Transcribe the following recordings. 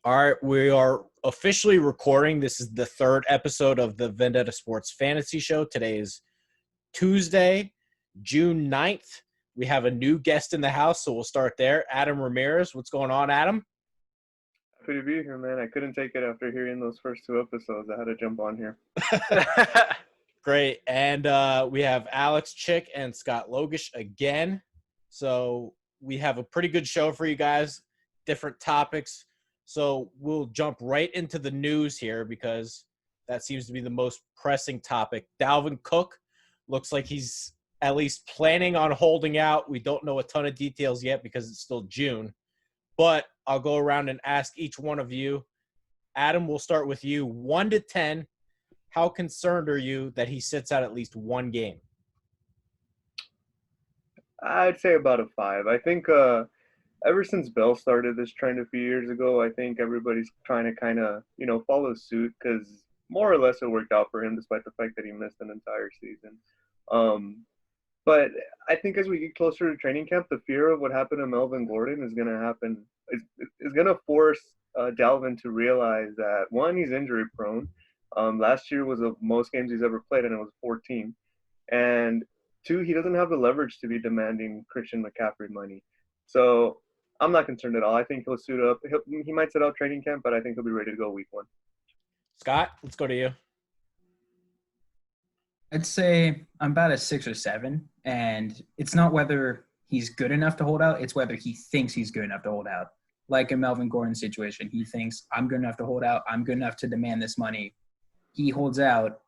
All right, we are officially recording. This is the third episode of the Vendetta Sports Fantasy Show. Today is Tuesday, June 9th. We have a new guest in the house, so we'll start there. Adam Ramirez. What's going on, Adam? Happy to be here, man. I couldn't take it after hearing those first two episodes. I had to jump on here. Great. And we have Alex Chick and Scott Logush again. So we have a pretty good show for you guys, different topics. So we'll jump right into the news here because that seems to be the most pressing topic. Dalvin Cook looks like he's at least planning on holding out. We don't know a ton of details yet because it's still June. But I'll go around and ask each one of you. Adam, we'll start with you. 1 to 10, how concerned are you that he sits out at least one game? I'd say about a 5. I think ever since Bell started this trend a few years ago, I think everybody's trying to kind of, follow suit because more or less it worked out for him despite the fact that he missed an entire season. But I think as we get closer to training camp, the fear of what happened to Melvin Gordon is going to happen. Is going to force Dalvin to realize that, one, he's injury prone. Last year was the most games he's ever played, and it was 14. And two, he doesn't have the leverage to be demanding Christian McCaffrey money. So I'm not concerned at all. I think he'll suit up. He might sit out training camp, but I think he'll be ready to go week 1. Scott, let's go to you. I'd say I'm about a 6 or 7, and it's not whether he's good enough to hold out, it's whether he thinks he's good enough to hold out. Like a Melvin Gordon situation, he thinks, I'm good enough to hold out, I'm good enough to demand this money. He holds out,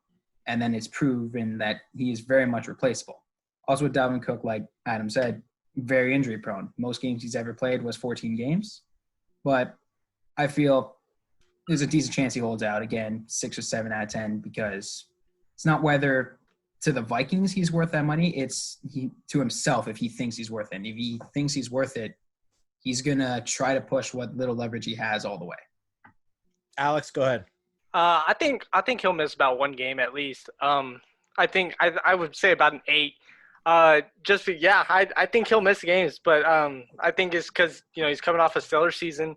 and then it's proven that he is very much replaceable. Also with Dalvin Cook, like Adam said, very injury prone. Most games he's ever played was 14 games, but I feel there's a decent chance he holds out. Again, 6 or 7 out of 10, because it's not whether to the Vikings he's worth that money. It's to himself if he thinks he's worth it. And if he thinks he's worth it, he's going to try to push what little leverage he has all the way. Alex, go ahead. I think he'll miss about one game at least. I think I would say about an 8. I think he'll miss games, but I think it's because he's coming off a stellar season.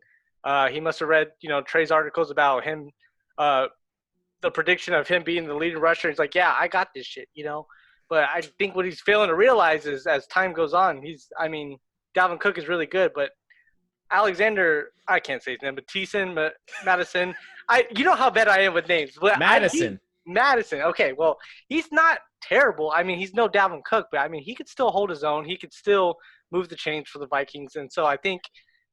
He must have read Trey's articles about him. The prediction of him being the leading rusher, he's like, yeah, I got this shit, But I think what he's failing to realize is as time goes on, Dalvin Cook is really good, but Alexander, I can't say his name, but Mattison, you know how bad I am with names. But Mattison. Mattison, okay, well, he's not terrible. He's no Dalvin Cook, but, he could still hold his own. He could still move the chains for the Vikings, and so I think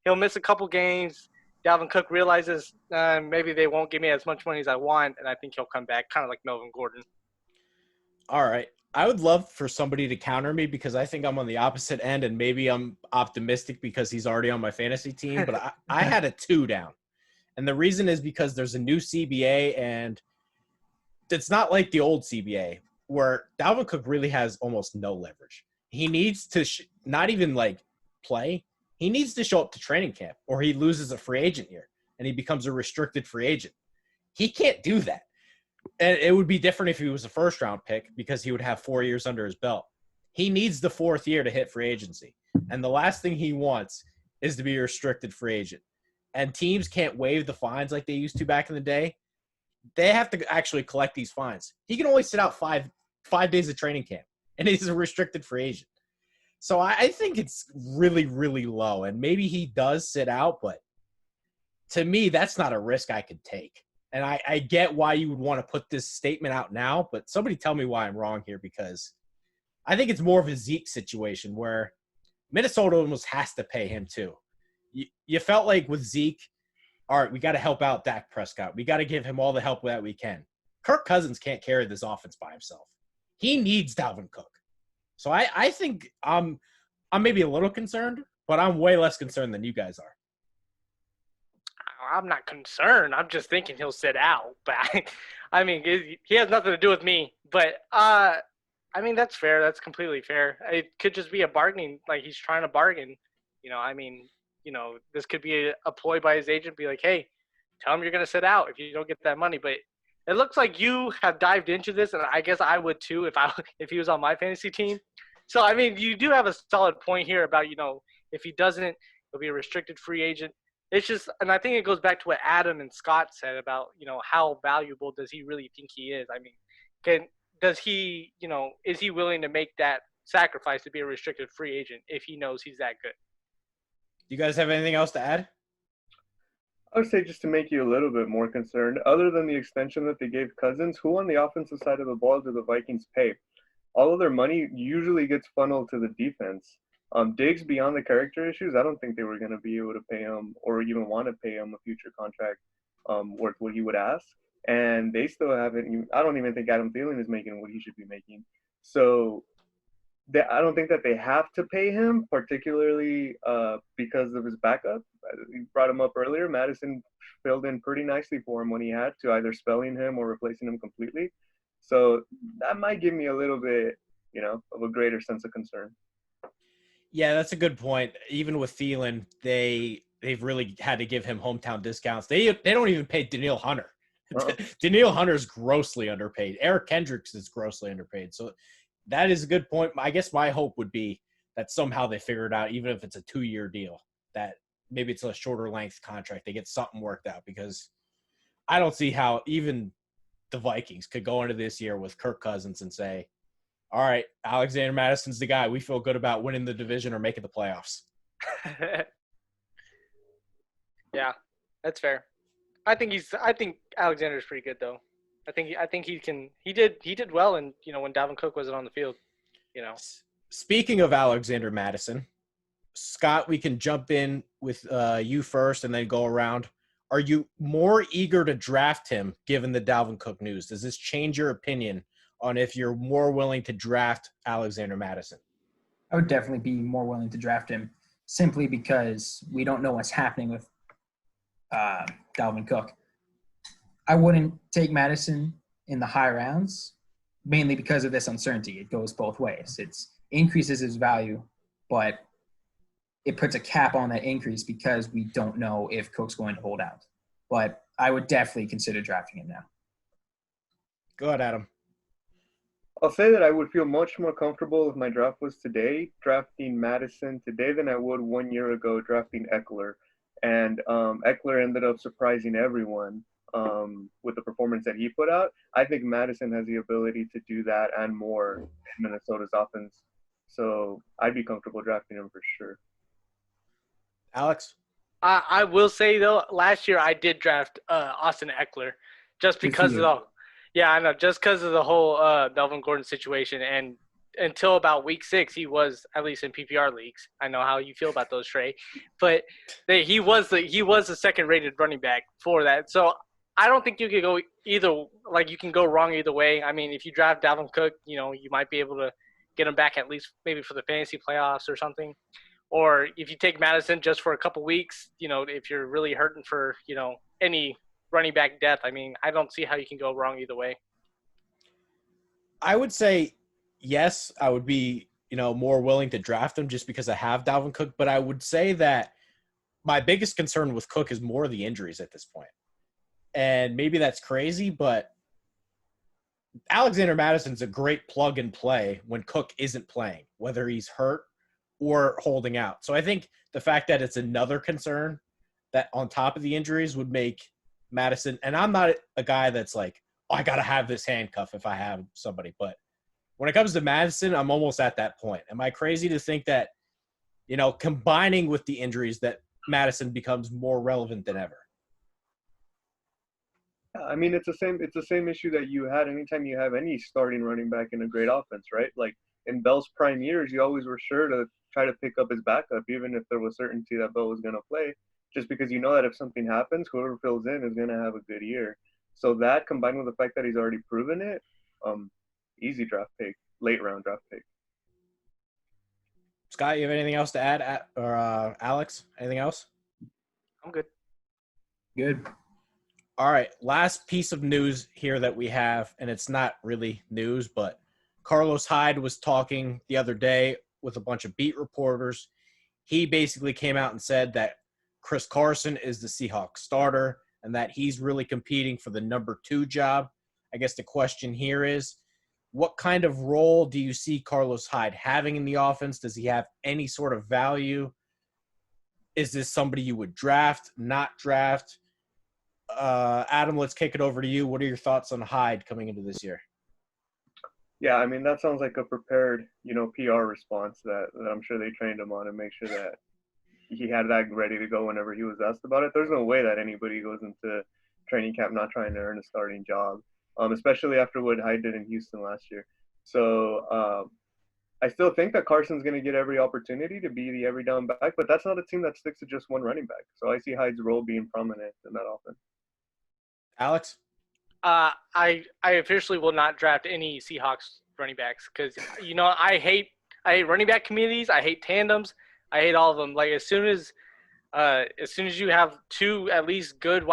he'll miss a couple games. Dalvin Cook realizes maybe they won't give me as much money as I want, and I think he'll come back kind of like Melvin Gordon. All right. I would love for somebody to counter me because I think I'm on the opposite end, and maybe I'm optimistic because he's already on my fantasy team, but I had a 2 down. And the reason is because there's a new CBA, and it's not like the old CBA where Dalvin Cook really has almost no leverage. He needs to not even play. He needs to show up to training camp or he loses a free agent year and he becomes a restricted free agent. He can't do that. And it would be different if he was a first-round pick because he would have 4 years under his belt. He needs the 4th year to hit free agency. And the last thing he wants is to be a restricted free agent. And teams can't waive the fines like they used to back in the day. They have to actually collect these fines. He can only sit out five days of training camp, and he's a restricted free agent. So I think it's really, really low, and maybe he does sit out, but to me, that's not a risk I could take. And I get why you would want to put this statement out now, but somebody tell me why I'm wrong here because I think it's more of a Zeke situation where Minnesota almost has to pay him too. You felt like with Zeke, all right, we got to help out Dak Prescott. We got to give him all the help that we can. Kirk Cousins can't carry this offense by himself. He needs Dalvin Cook. So I think I'm maybe a little concerned, but I'm way less concerned than you guys are. I'm not concerned. I'm just thinking he'll sit out. But he has nothing to do with me. But that's fair. That's completely fair. It could just be a bargaining, like he's trying to bargain. This could be a ploy by his agent. Be like, hey, tell him you're going to sit out if you don't get that money. But it looks like you have dived into this, and I guess I would too if he was on my fantasy team. So, you do have a solid point here about, if he doesn't, he'll be a restricted free agent. It's just, and I think it goes back to what Adam and Scott said about, how valuable does he really think he is? I mean, is he willing to make that sacrifice to be a restricted free agent if he knows he's that good? You guys have anything else to add? I would say, just to make you a little bit more concerned, other than the extension that they gave Cousins, who on the offensive side of the ball do the Vikings pay? All of their money usually gets funneled to the defense. Diggs, beyond the character issues, I don't think they were going to be able to pay him or even want to pay him a future contract worth what he would ask. And they still haven't. I don't even think Adam Thielen is making what he should be making. So I don't think that they have to pay him, particularly because of his backup. You brought him up earlier. Mattison filled in pretty nicely for him when he had to, either spelling him or replacing him completely. So that might give me a little bit, of a greater sense of concern. Yeah, that's a good point. Even with Thielen, they've really had to give him hometown discounts. They don't even pay Danielle Hunter. Danielle Hunter is grossly underpaid. Eric Kendricks is grossly underpaid. So that is a good point. I guess my hope would be that somehow they figure it out, even if it's a 2-year deal, that maybe it's a shorter length contract. They get something worked out, because I don't see how even the Vikings could go into this year with Kirk Cousins and say, all right, Alexander Madison's the guy. We feel good about winning the division or making the playoffs. Yeah, that's fair. I think Alexander's pretty good though. I think he did well, and when Dalvin Cook wasn't on the field, Speaking of Alexander Mattison, Scott, we can jump in with you first and then go around. Are you more eager to draft him given the Dalvin Cook news? Does this change your opinion on if you're more willing to draft Alexander Mattison? I would definitely be more willing to draft him, simply because we don't know what's happening with Dalvin Cook. I wouldn't take Mattison in the high rounds, mainly because of this uncertainty. It goes both ways. It increases his value, but it puts a cap on that increase because we don't know if Cook's going to hold out. But I would definitely consider drafting him now. Go ahead, Adam. I'll say that I would feel much more comfortable if my draft was today, drafting Mattison today, than I would 1 year ago drafting Eckler. And Eckler ended up surprising everyone with the performance that he put out. I think Mattison has the ability to do that and more in Minnesota's offense. So I'd be comfortable drafting him for sure. Alex? I will say, though, last year I did draft Austin Eckler just because of the – yeah, I know, just because of the whole Melvin Gordon situation. And until about week 6, he was, at least in PPR leagues. I know how you feel about those, Trey. But he was the second-rated running back for that. So I don't think you could go either – like, you can go wrong either way. I mean, if you draft Dalvin Cook, you might be able to get him back at least maybe for the fantasy playoffs or something. Or if you take Mattison just for a couple weeks, if you're really hurting for, any running back depth, I mean, I don't see how you can go wrong either way. I would say yes, I would be, more willing to draft him just because I have Dalvin Cook. But I would say that my biggest concern with Cook is more the injuries at this point. And maybe that's crazy, but Alexander Madison's a great plug and play when Cook isn't playing, whether he's hurt or holding out. So I think the fact that it's another concern that on top of the injuries would make Mattison, and I'm not a guy that's like, I got to have this handcuff if I have somebody. But when it comes to Mattison, I'm almost at that point. Am I crazy to think that, combining with the injuries, that Mattison becomes more relevant than ever? I mean, it's the same issue that you had anytime you have any starting running back in a great offense, right? Like in Bell's prime years, you always were sure to try to pick up his backup, even if there was certainty that Bell was going to play, just because that if something happens, whoever fills in is going to have a good year. So that, combined with the fact that he's already proven it, easy draft pick, late round draft pick. Scott, you have anything else to add? Or Alex, anything else? I'm good. Good. All right, last piece of news here that we have, and it's not really news, but Carlos Hyde was talking the other day with a bunch of beat reporters. He basically came out and said that Chris Carson is the Seahawks starter and that he's really competing for the number 2 job. I guess the question here is, what kind of role do you see Carlos Hyde having in the offense? Does he have any sort of value? Is this somebody you would draft, not draft? Adam, let's kick it over to you. What are your thoughts on Hyde coming into this year? Yeah, I mean, that sounds like a prepared, PR response that I'm sure they trained him on and make sure that he had that ready to go whenever he was asked about it. There's no way that anybody goes into training camp not trying to earn a starting job, especially after what Hyde did in Houston last year. So I still think that Carson's going to get every opportunity to be the every down back, but that's not a team that sticks to just one running back. So I see Hyde's role being prominent in that offense. Alex? I officially will not draft any Seahawks running backs because I hate running back communities. I hate tandems. I hate all of them. Like as soon as you have two at least good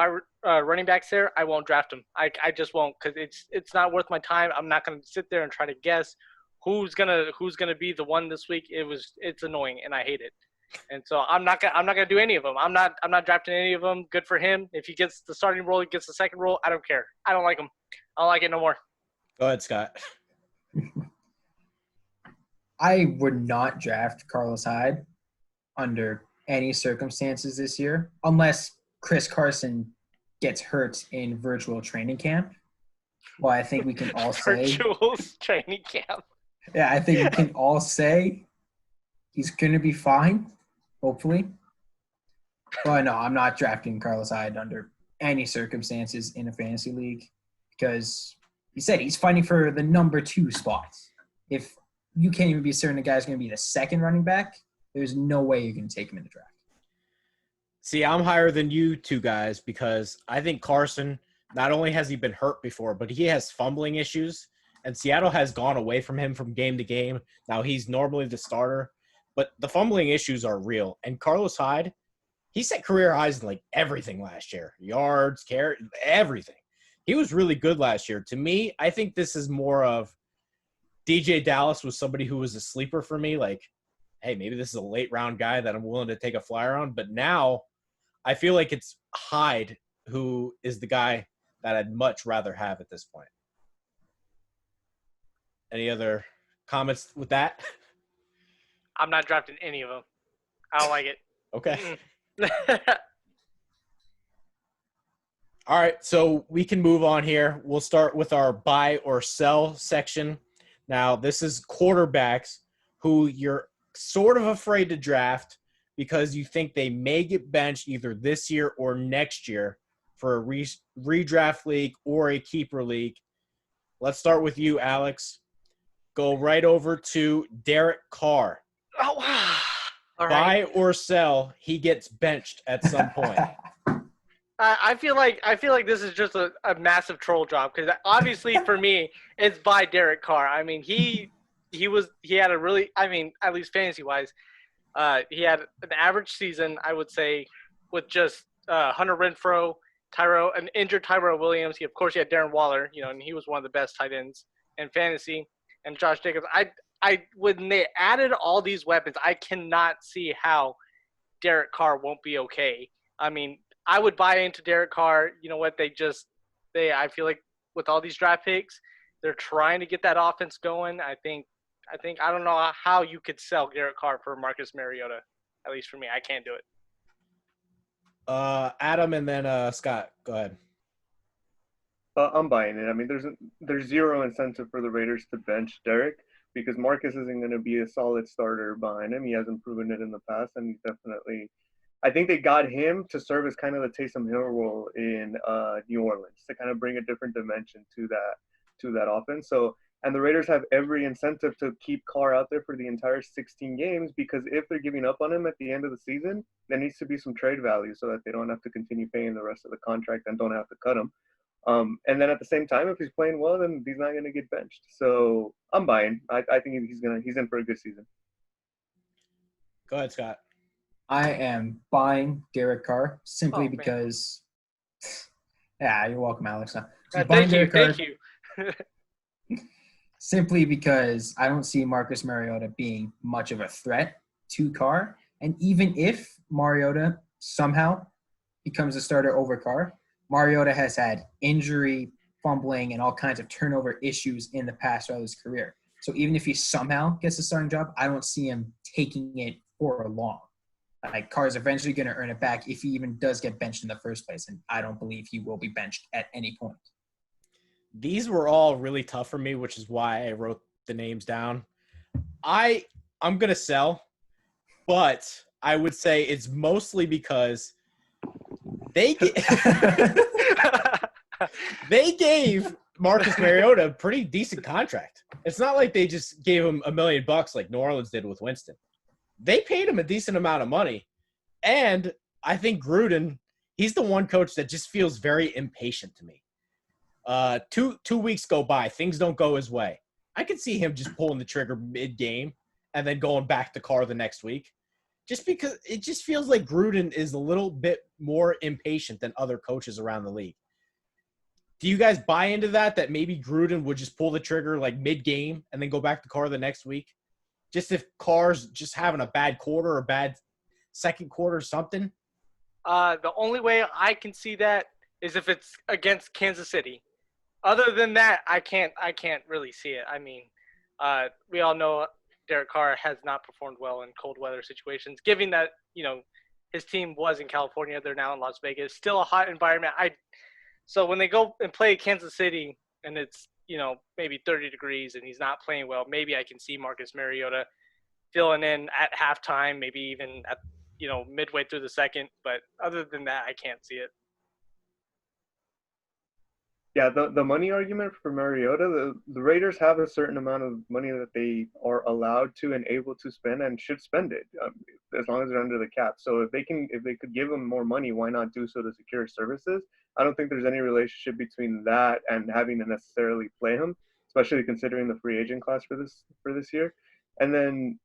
running backs there, I won't draft them. I just won't because it's not worth my time. I'm not going to sit there and try to guess who's gonna be the one this week. It's annoying and I hate it. And so I'm not gonna do any of them. I'm not drafting any of them. Good for him. If he gets the starting role, he gets the second role. I don't care. I don't like him. I don't like it no more. Go ahead, Scott. I would not draft Carlos Hyde under any circumstances this year, unless Chris Carson gets hurt in virtual training camp. Well, I think we can all say virtual training camp. Yeah, I think we can all say he's going to be fine, hopefully. But no, I'm not drafting Carlos Hyde under any circumstances in a fantasy league because he said he's fighting for the number 2 spots. If you can't even be certain the guy's going to be the second running back, there's no way you're going to take him in the draft. See, I'm higher than you two guys because I think Carson, not only has he been hurt before, but he has fumbling issues. And Seattle has gone away from him from game to game. Now he's normally the starter, but the fumbling issues are real. And Carlos Hyde, he set career highs in like everything last year. Yards, carry, everything. He was really good last year. To me, I think this is more of DJ Dallas was somebody who was a sleeper for me. Like, hey, maybe this is a late round guy that I'm willing to take a flyer on. But now I feel like it's Hyde who is the guy that I'd much rather have at this point. Any other comments with that? I'm not drafting any of them. I don't like it. Okay. All right, so we can move on here. We'll start with our buy or sell section. Now, this is quarterbacks who you're sort of afraid to draft because you think they may get benched either this year or next year for a redraft league or a keeper league. Let's start with you, Alex. Go right over to Derek Carr. Oh, all right. Buy or sell, he gets benched at some point. I feel like this is just a massive troll job because obviously for me it's by Derek Carr. I mean he had a really, I mean, at least fantasy wise, he had an average season, I would say, with just Hunter Renfrow, an injured Tyrell Williams. Of course he had Darren Waller, and he was one of the best tight ends in fantasy, and Josh Jacobs. When they added all these weapons, I cannot see how Derek Carr won't be okay. I mean, I would buy into Derek Carr. You know what? I feel like with all these draft picks, they're trying to get that offense going. I think I don't know how you could sell Derek Carr for Marcus Mariota. At least for me, I can't do it. Adam and then Scott, go ahead. I'm buying it. I mean, there's zero incentive for the Raiders to bench Derek because Marcus isn't going to be a solid starter behind him. He hasn't proven it in the past, and he's definitely – I think they got him to serve as kind of the Taysom Hill role in New Orleans to kind of bring a different dimension to that offense. So, and the Raiders have every incentive to keep Carr out there for the entire 16 games because if they're giving up on him at the end of the season, there needs to be some trade value so that they don't have to continue paying the rest of the contract and don't have to cut him. And then at the same time, if he's playing well, then he's not going to get benched. So I'm buying. I think he's in for a good season. Go ahead, Scott. I am buying Derek Carr simply because – yeah, you're welcome, Alex. Thank you. Simply because I don't see Marcus Mariota being much of a threat to Carr. And even if Mariota somehow becomes a starter over Carr, Mariota has had injury, fumbling, and all kinds of turnover issues in the past throughout his career. So even if he somehow gets a starting job, I don't see him taking it for long. Like, Carr's eventually going to earn it back if he even does get benched in the first place, and I don't believe he will be benched at any point. These were all really tough for me, which is why I wrote the names down. I'm going to sell, but I would say it's mostly because they gave Marcus Mariota a pretty decent contract. It's not like they just gave him $1 million like New Orleans did with Winston. They paid him a decent amount of money. And I think Gruden, he's the one coach that just feels very impatient to me. Two weeks go by, things don't go his way. I could see him just pulling the trigger mid-game and then going back to Carr the next week. Just because it just feels like Gruden is a little bit more impatient than other coaches around the league. Do you guys buy into that maybe Gruden would just pull the trigger like mid-game and then go back to Carr the next week? Just if Carr's just having a bad quarter or bad second quarter or something? The only way I can see that is if it's against Kansas City. Other than that, I can't really see it. I mean, we all know Derek Carr has not performed well in cold weather situations, given that, his team was in California. They're now in Las Vegas. Still a hot environment. So when they go and play Kansas City and it's, maybe 30 degrees and he's not playing well, maybe I can see Marcus Mariota filling in at halftime, maybe even at, midway through the second. But other than that, I can't see it. Yeah, the money argument for Mariota, the Raiders have a certain amount of money that they are allowed to and able to spend and should spend it as long as they're under the cap. So if they could give him more money, why not do so to secure services? I don't think there's any relationship between that and having to necessarily play him, especially considering the free agent class for this year. And then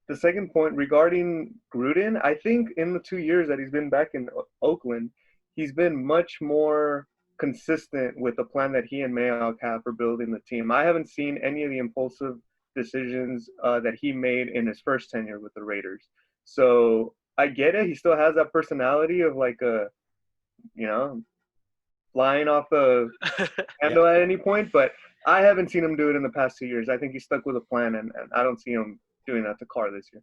the second point regarding Gruden, I think in the 2 years that he's been back in Oakland, he's been much more consistent with the plan that he and Mayock have for building the team. I haven't seen any of the impulsive decisions that he made in his first tenure with the Raiders. So I get it. He still has that personality of like flying off the handle at any point, but I haven't seen him do it in the past 2 years. I think he's stuck with a plan, and I don't see him doing that to Carr this year.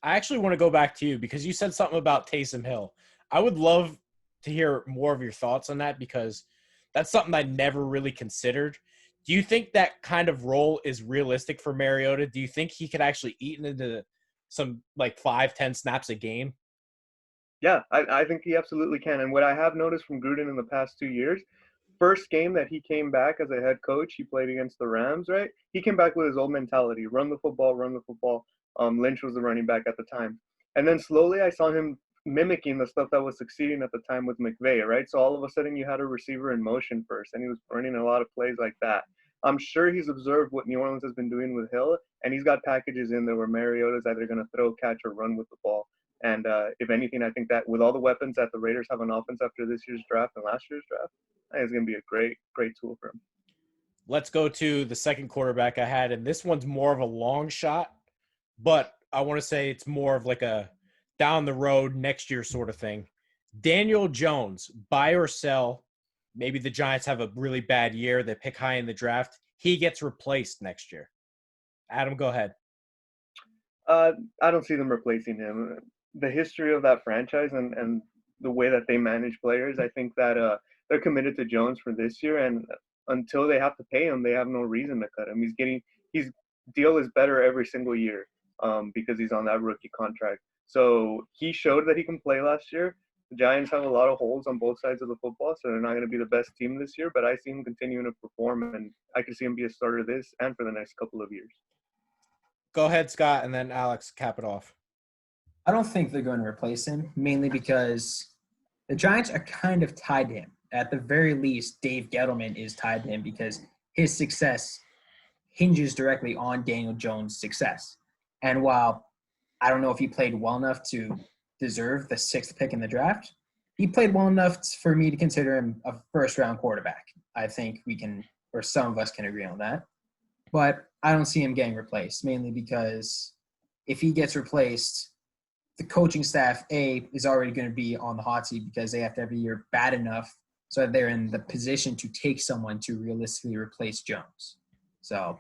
I actually want to go back to you because you said something about Taysom Hill. I would love to hear more of your thoughts on that because that's something I never really considered. Do you think that kind of role is realistic for Mariota? Do you think he could actually eat into some like 5-10 snaps a game? Yeah, I think he absolutely can. And what I have noticed from Gruden in the past 2 years, first game that he came back as a head coach, he played against the Rams, right? He came back with his old mentality, run the football. Lynch was the running back at the time. And then slowly I saw him mimicking the stuff that was succeeding at the time with McVay, right? So all of a sudden you had a receiver in motion first, and he was running a lot of plays like that. I'm sure he's observed what New Orleans has been doing with Hill, and he's got packages in there where Mariota's either going to throw, catch, or run with the ball. And if anything, I think that with all the weapons that the Raiders have on offense after this year's draft and last year's draft, I think it's going to be a great, great tool for him. Let's go to the second quarterback I had, and this one's more of a long shot, but I want to say it's more of like a down the road next year sort of thing. Daniel Jones, buy or sell. Maybe the Giants have a really bad year. They pick high in the draft. He gets replaced next year. Adam, go ahead. I don't see them replacing him. The history of that franchise and the way that they manage players, I think that they're committed to Jones for this year, and until they have to pay him, they have no reason to cut him. His deal is better every single year because he's on that rookie contract. So he showed that he can play last year. The Giants have a lot of holes on both sides of the football, so they're not going to be the best team this year, but I see him continuing to perform, and I can see him be a starter this and for the next couple of years. Go ahead, Scott, and then Alex, cap it off. I don't think they're going to replace him, mainly because the Giants are kind of tied to him. At the very least, Dave Gettleman is tied to him because his success hinges directly on Daniel Jones' success. And while I don't know if he played well enough to deserve the 6th pick in the draft, he played well enough for me to consider him a first-round quarterback. I think we can, or some of us can agree on that. But I don't see him getting replaced, mainly because if he gets replaced, the coaching staff, is already going to be on the hot seat because they have to have a year bad enough so that they're in the position to take someone to realistically replace Jones. So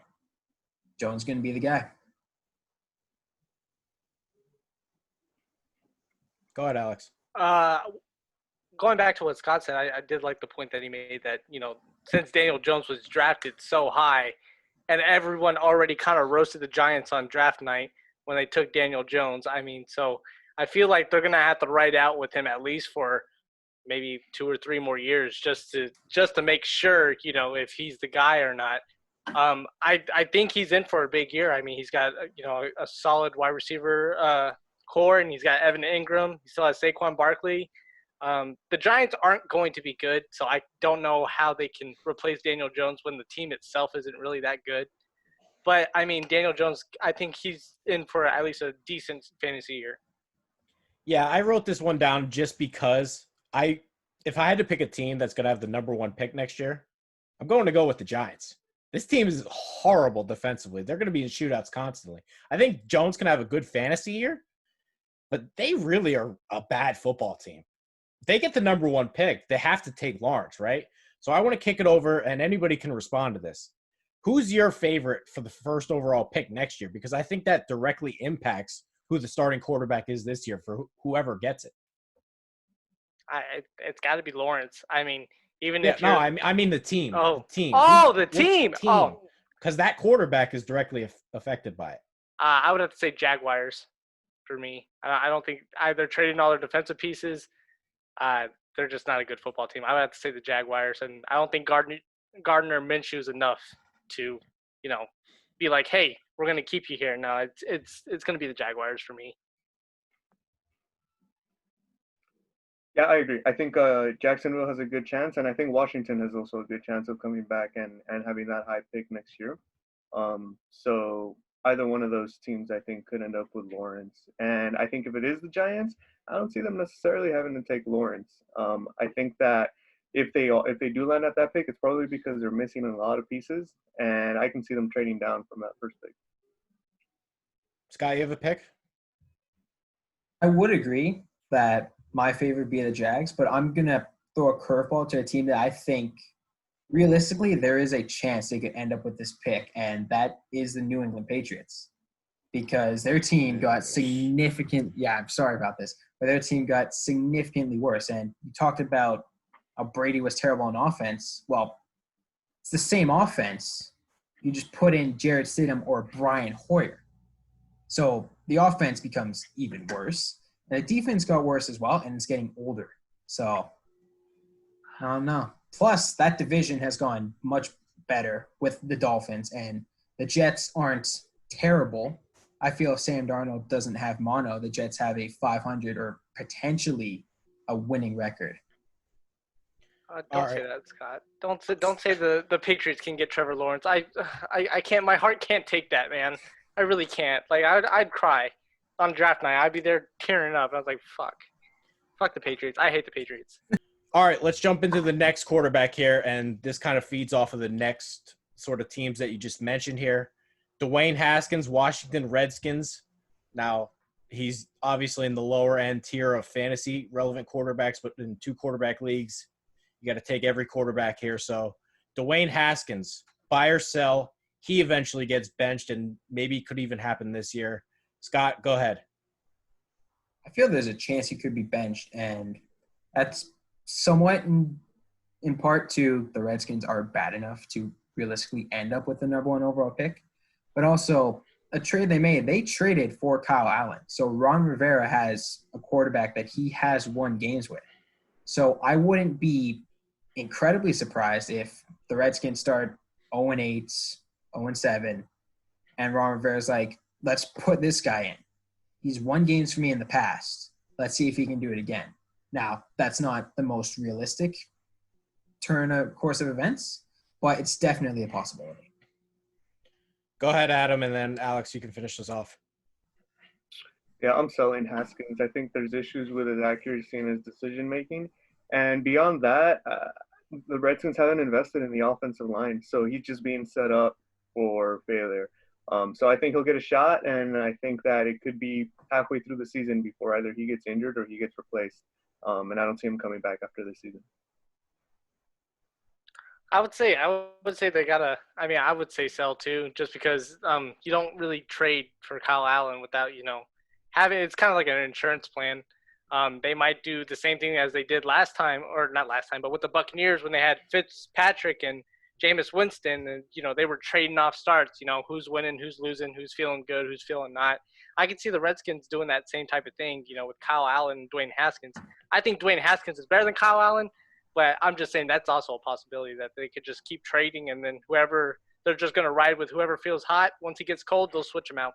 Jones is going to be the guy. Go ahead, Alex. Going back to what Scott said, I did like the point that he made that, since Daniel Jones was drafted so high and everyone already kind of roasted the Giants on draft night when they took Daniel Jones. I mean, so I feel like they're going to have to ride out with him at least for maybe 2 or 3 more years just to make sure, if he's the guy or not. I think he's in for a big year. I mean, he's got, a solid wide receiver core, and he's got Evan Ingram. He still has Saquon Barkley. The Giants aren't going to be good, so I don't know how they can replace Daniel Jones when the team itself isn't really that good. But, I mean, Daniel Jones, I think he's in for at least a decent fantasy year. Yeah, I wrote this one down just because if I had to pick a team that's going to have the number 1 pick next year, I'm going to go with the Giants. This team is horrible defensively. They're going to be in shootouts constantly. I think Jones can have a good fantasy year, but they really are a bad football team. If they get the number 1 pick, they have to take Lawrence, right? So I want to kick it over, and anybody can respond to this. Who's your favorite for the first overall pick next year? Because I think that directly impacts who the starting quarterback is this year for whoever gets it. It's got to be Lawrence. I mean, even Yeah, if you're no, I mean the team. Oh, the team. the team. Oh, because that quarterback is directly affected by it. I would have to say Jaguars for me. I don't think either trading all their defensive pieces. They're just not a good football team. I would have to say the Jaguars, and I don't think Gardner Minshew is enough to, be like, hey, we're going to keep you here. No, it's going to be the Jaguars for me. Yeah, I agree. I think Jacksonville has a good chance, and I think Washington has also a good chance of coming back and having that high pick next year. So either one of those teams, I think, could end up with Lawrence. And I think if it is the Giants, I don't see them necessarily having to take Lawrence. I think that if they do land at that pick, it's probably because they're missing a lot of pieces, and I can see them trading down from that first pick. Scott, you have a pick? I would agree that my favorite would be the Jags, but I'm going to throw a curveball to a team that I think realistically there is a chance they could end up with this pick, and that is the New England Patriots. Because their team got I'm sorry about this, but their team got significantly worse. And you talked about how Brady was terrible on offense. Well, it's the same offense. You just put in Jarrett Stidham or Brian Hoyer. So the offense becomes even worse. And the defense got worse as well, and it's getting older. So, I don't know. Plus, that division has gone much better with the Dolphins, and the Jets aren't terrible. I feel if Sam Darnold doesn't have mono, the Jets have a 500 or potentially a winning record. Don't say that, Scott. Don't say the Patriots can get Trevor Lawrence. I can't. My heart can't take that, man. I really can't. Like I'd cry on draft night. I'd be there tearing up. I was like, fuck the Patriots. I hate the Patriots. All right, let's jump into the next quarterback here, and this kind of feeds off of the next sort of teams that you just mentioned here. Dwayne Haskins, Washington Redskins. Now, he's obviously in the lower end tier of fantasy relevant quarterbacks, but in 2 quarterback leagues, you got to take every quarterback here. So, Dwayne Haskins, buy or sell. He eventually gets benched, and maybe it could even happen this year. Scott, go ahead. I feel there's a chance he could be benched, and that's somewhat in part to the Redskins are bad enough to realistically end up with the number 1 overall pick. But also, a trade they traded for Kyle Allen. So Ron Rivera has a quarterback that he has won games with. So I wouldn't be incredibly surprised if the Redskins start 0-8, 0-7, and Ron Rivera's like, let's put this guy in. He's won games for me in the past. Let's see if he can do it again. Now, that's not the most realistic course of events, but it's definitely a possibility. Go ahead, Adam, and then Alex, you can finish this off. Yeah, I'm selling Haskins. I think there's issues with his accuracy and his decision-making. And beyond that, the Redskins haven't invested in the offensive line, so he's just being set up for failure. So I think he'll get a shot, and I think that it could be halfway through the season before either he gets injured or he gets replaced. And I don't see him coming back after this season. I would say they gotta. I mean, I would say sell too, just because you don't really trade for Kyle Allen without having. It's kind of like an insurance plan. They might do the same thing as they did last time, or not last time, but with the Buccaneers when they had Fitzpatrick and Jameis Winston, and they were trading off starts. Who's winning, who's losing, who's feeling good, who's feeling not. I can see the Redskins doing that same type of thing. With Kyle Allen and Dwayne Haskins. I think Dwayne Haskins is better than Kyle Allen, but I'm just saying that's also a possibility that they could just keep trading, and then whoever they're just going to ride with whoever feels hot. Once he gets cold, they'll switch him out.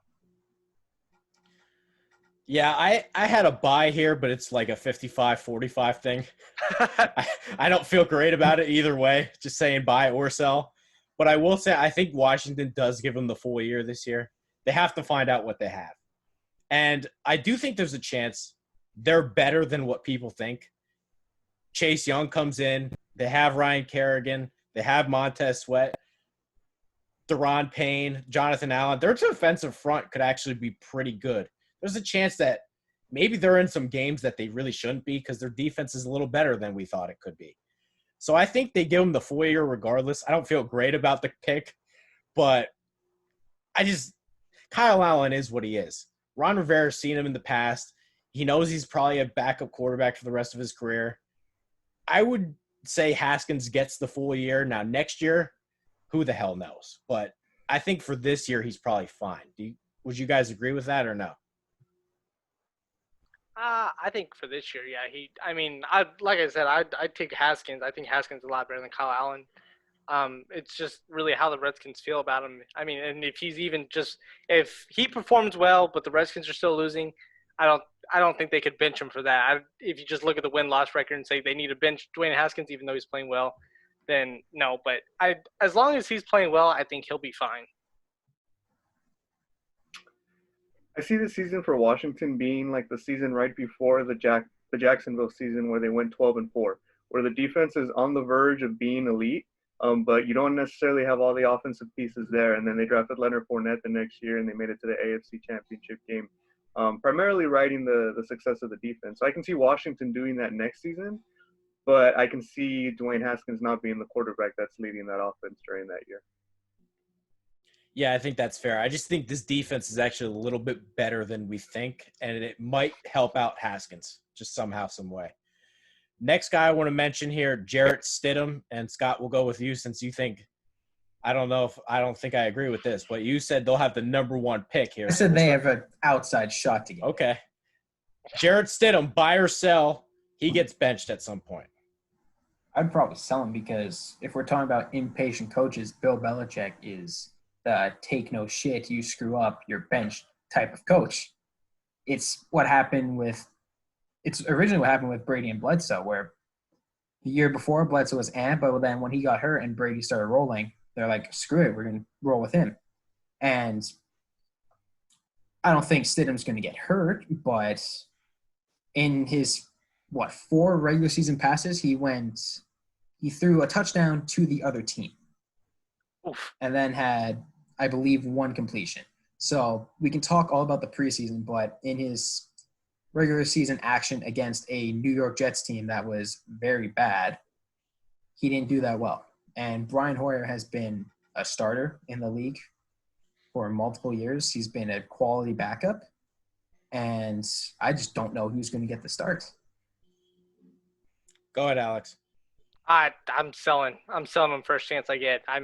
Yeah, I had a buy here, but it's like a 55-45 thing. I don't feel great about it either way, just saying buy or sell. But I will say I think Washington does give them the full year this year. They have to find out what they have. And I do think there's a chance they're better than what people think. Chase Young comes in. They have Ryan Kerrigan. They have Montez Sweat, Deron Payne, Jonathan Allen. Their defensive front could actually be pretty good. There's a chance that maybe they're in some games that they really shouldn't be because their defense is a little better than we thought it could be. So I think they give them the full year regardless. I don't feel great about the pick, but Kyle Allen is what he is. Ron Rivera's seen him in the past. He knows he's probably a backup quarterback for the rest of his career. I would say Haskins gets the full year. Now, next year, who the hell knows? But I think for this year, he's probably fine. Would you guys agree with that or no? I think for this year, yeah. Like I said, I'd take Haskins. I think Haskins is a lot better than Kyle Allen. It's just really how the Redskins feel about him. And if he performs well, but the Redskins are still losing, I don't think they could bench him for that. If you just look at the win-loss record and say they need to bench Dwayne Haskins even though he's playing well, then no. But as long as he's playing well, I think he'll be fine. I see the season for Washington being like the season right before the Jacksonville season where they went 12-4, where the defense is on the verge of being elite, but you don't necessarily have all the offensive pieces there. And then they drafted Leonard Fournette the next year, and they made it to the AFC Championship game, primarily riding the success of the defense. So I can see Washington doing that next season, but I can see Dwayne Haskins not being the quarterback that's leading that offense during that year. Yeah, I think that's fair. I just think this defense is actually a little bit better than we think, and it might help out Haskins just somehow, some way. Next guy I want to mention here, Jarrett Stidham, and Scott, we'll go with you since you think – I don't think I agree with this, but you said they'll have the number one pick here. I said they have an outside shot to get. Okay. Jarrett Stidham, buy or sell, he gets benched at some point. I'd probably sell him because if we're talking about impatient coaches, Bill Belichick is – take no shit, you screw up, you're benched type of coach. It's originally what happened with Brady and Bledsoe, where the year before Bledsoe was but then when he got hurt and Brady started rolling, they're like, screw it, we're going to roll with him. And I don't think Stidham's going to get hurt, but in his, 4 regular season passes, he threw a touchdown to the other team. Oof. And then had, I believe, 1 completion. So we can talk all about the preseason, but in his regular season action against a New York Jets team that was very bad, he didn't do that well. And Brian Hoyer has been a starter in the league for multiple years. He's been a quality backup, and I just don't know who's going to get the start. Go ahead, Alex. I'm selling him first chance I get. I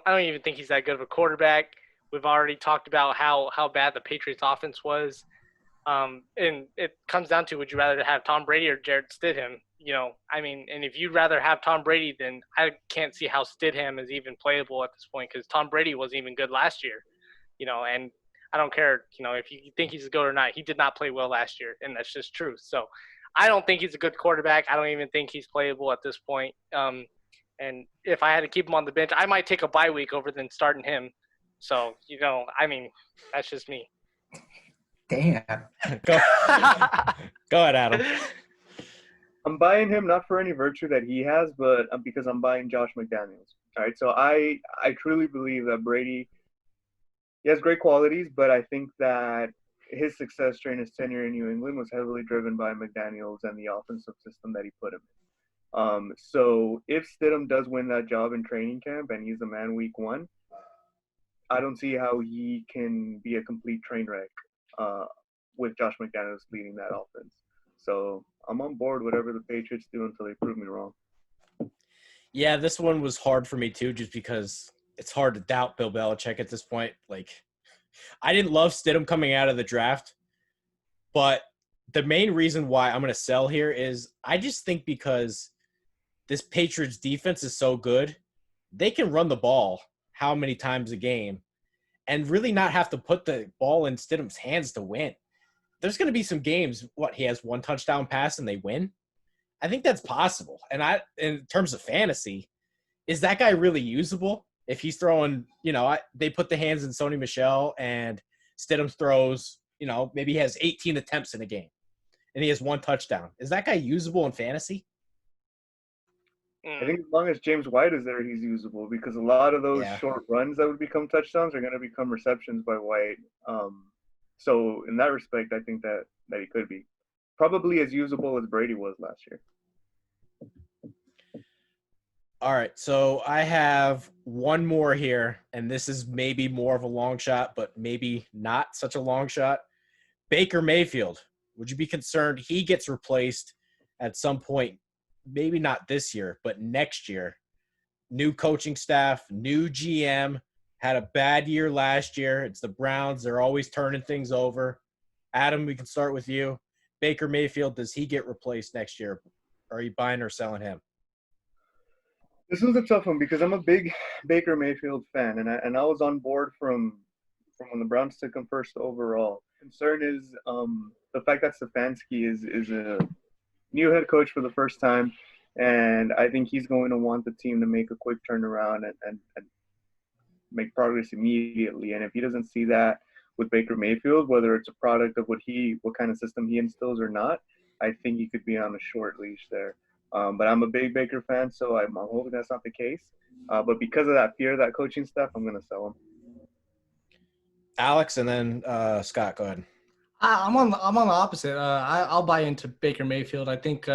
don't even think he's that good of a quarterback. We've already talked about how bad the Patriots offense was. And it comes down to, would you rather have Tom Brady or Jarrett Stidham? And if you'd rather have Tom Brady, then I can't see how Stidham is even playable at this point, because Tom Brady wasn't even good last year. And I don't care, if you think he's a goat or not, he did not play well last year, and that's just true. So I don't think he's a good quarterback. I don't even think he's playable at this point. And if I had to keep him on the bench, I might take a bye week over than starting him. So, that's just me. Damn. Go ahead, Adam. I'm buying him not for any virtue that he has, but because I'm buying Josh McDaniels. All right, so I truly believe that Brady, he has great qualities, but I think that his success during his tenure in New England was heavily driven by McDaniels and the offensive system that he put him in. So if Stidham does win that job in training camp and he's the man week 1, I don't see how he can be a complete train wreck with Josh McDaniels leading that offense. So I'm on board whatever the Patriots do until they prove me wrong. Yeah, this one was hard for me too, just because it's hard to doubt Bill Belichick at this point. Like, I didn't love Stidham coming out of the draft, but the main reason why I'm going to sell here is I just think because this Patriots defense is so good, they can run the ball how many times a game and really not have to put the ball in Stidham's hands to win. There's going to be some games, he has one touchdown pass and they win. I think that's possible. And in terms of fantasy, is that guy really usable? If he's throwing, they put the hands in Sony Michel and Stidham throws, maybe he has 18 attempts in a game and he has one touchdown. Is that guy usable in fantasy? I think as long as James White is there, he's usable because a lot of those short runs that would become touchdowns are going to become receptions by White. So in that respect, I think that he could be probably as usable as Brady was last year. All right, so I have one more here, and this is maybe more of a long shot, but maybe not such a long shot. Baker Mayfield, would you be concerned he gets replaced at some point? Maybe not this year, but next year. New coaching staff, new GM, had a bad year last year. It's the Browns. They're always turning things over. Adam, we can start with you. Baker Mayfield, does he get replaced next year? Are you buying or selling him? This was a tough one because I'm a big Baker Mayfield fan, and I was on board from when the Browns took him first overall. Concern is the fact that Stefanski is a new head coach for the first time, and I think he's going to want the team to make a quick turnaround and make progress immediately. And if he doesn't see that with Baker Mayfield, whether it's a product of what kind of system he instills or not, I think he could be on a short leash there. But I'm a big Baker fan, so I'm hoping that's not the case. But because of that fear of that coaching staff, I'm going to sell him. Alex, and then Scott, go ahead. I'm on the opposite. I'll buy into Baker Mayfield. I think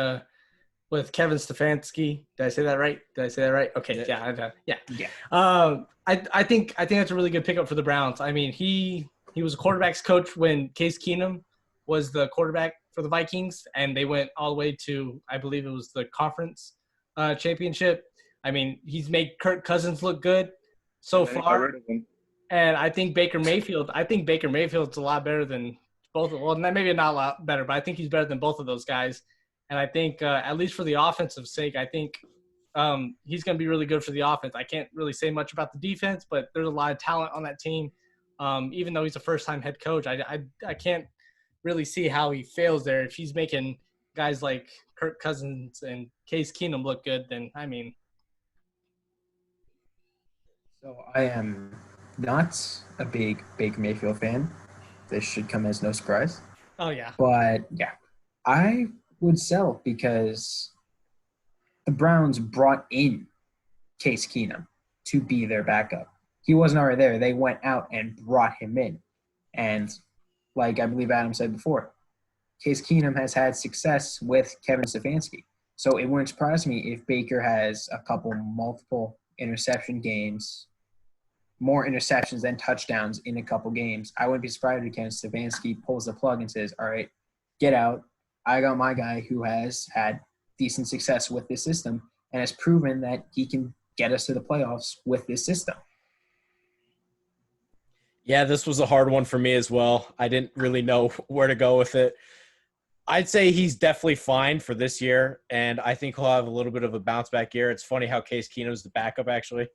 with Kevin Stefanski, did I say that right? Okay, yeah. I think that's a really good pickup for the Browns. I mean, he was a quarterbacks coach when Case Keenum was the quarterback for the Vikings, and they went all the way to, I believe it was the conference championship. I mean, he's made Kirk Cousins look good so far. And I think Baker Mayfield's a lot better than both. Well, maybe not a lot better, but I think he's better than both of those guys. And I think, at least for the offensive sake, I think he's going to be really good for the offense. I can't really say much about the defense, but there's a lot of talent on that team. Even though he's a first-time head coach, I can't really see how he fails there. If he's making guys like Kirk Cousins and Case Keenum look good, then, I mean. So I am not a big Baker Mayfield fan. This should come as no surprise. Oh, yeah. But, yeah, I would sell because the Browns brought in Case Keenum to be their backup. He wasn't already there. They went out and brought him in. And like I believe Adam said before, Case Keenum has had success with Kevin Stefanski. So it wouldn't surprise me if Baker has a couple multiple interception games, more interceptions than touchdowns in a couple games. I wouldn't be surprised if Kevin Stefanski pulls the plug and says, all right, get out. I got my guy who has had decent success with this system and has proven that he can get us to the playoffs with this system. Yeah, this was a hard one for me as well. I didn't really know where to go with it. I'd say he's definitely fine for this year, and I think he'll have a little bit of a bounce-back year. It's funny how Case Keenum's the backup, actually.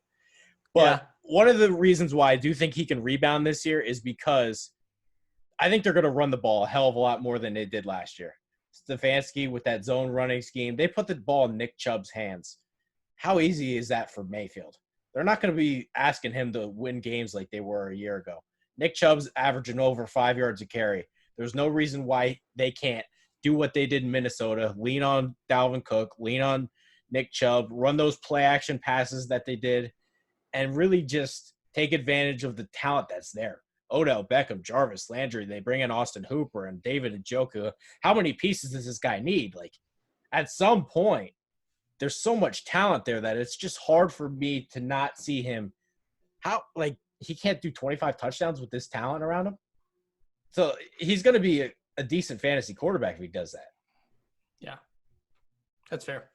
But one of the reasons why I do think he can rebound this year is because I think they're going to run the ball a hell of a lot more than they did last year. Stefanski with that zone running scheme, they put the ball in Nick Chubb's hands. How easy is that for Mayfield? They're not going to be asking him to win games like they were a year ago. Nick Chubb's averaging over 5 yards a carry. There's no reason why they can't do what they did in Minnesota, lean on Dalvin Cook, lean on Nick Chubb, run those play-action passes that they did, and really just take advantage of the talent that's there. Odell Beckham, Jarvis Landry, they bring in Austin Hooper and David Njoku. How many pieces does this guy need? Like, at some point, there's so much talent there that it's just hard for me to not see him. He can't do 25 touchdowns with this talent around him. So he's going to be a decent fantasy quarterback if he does that. Yeah, that's fair.